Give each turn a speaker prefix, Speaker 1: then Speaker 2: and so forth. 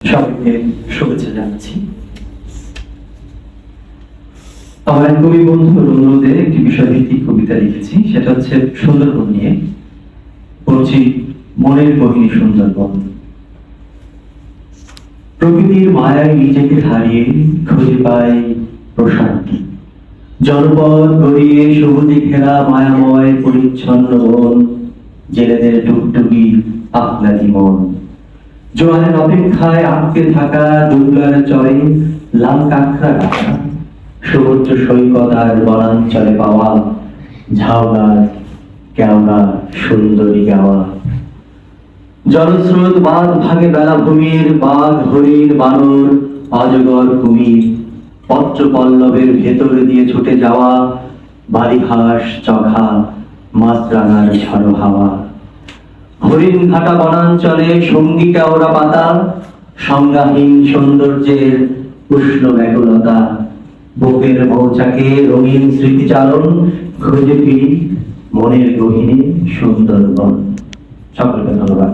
Speaker 1: সবাইকে শুভেচ্ছা জানাচ্ছি। আমার এক কবি বন্ধুর অনুরোধে একটি বিষয়ভিত্তিক কবিতা লিখেছি, সেটা হচ্ছে সুন্দরবন নিয়ে। পড়ছি মনের গহীনে সুন্দরবন। প্রকৃতির মায়ায় নিজেকে হারিয়ে খুঁজে পাই প্রশান্তি। জনপদ গড়িয়ে সবুজে ঘেরা মায়াময় পরিচ্ছন্ন বন, জেলেদের টুকটুকি আহ্লাদি মন। জোয়ারের অপেক্ষায় আটকে থাকা দুর্গার চরে লাল কাঁকড়া রাখা, সমুদ্র সৈকত আর বনাঞ্চলে পাওয়া ঝাউগার কেওড়া সুন্দরী গাওয়া। জলস্রোত বাঁধ ভাগে বেলাভূমির বাঘ হরিণ বানর অজগর কুমির, পত্র পল্লবের ভেতর দিয়ে ছুটে যাওয়া বালিঘাস চখা মাছরাঙার ঝড়ো হাওয়া। হরিণ ঘাটা বনাঞ্চলে সঙ্গী কেওড়া পাতা, সংজ্ঞাহীন সৌন্দর্যের উষ্ণ ব্যাকুলতা। বুকের মৌচাকে রঙিন স্মৃতিচারণ, খুঁজে ফিরি মনের গহীনে সুন্দরবন। সকলকে ধন্যবাদ।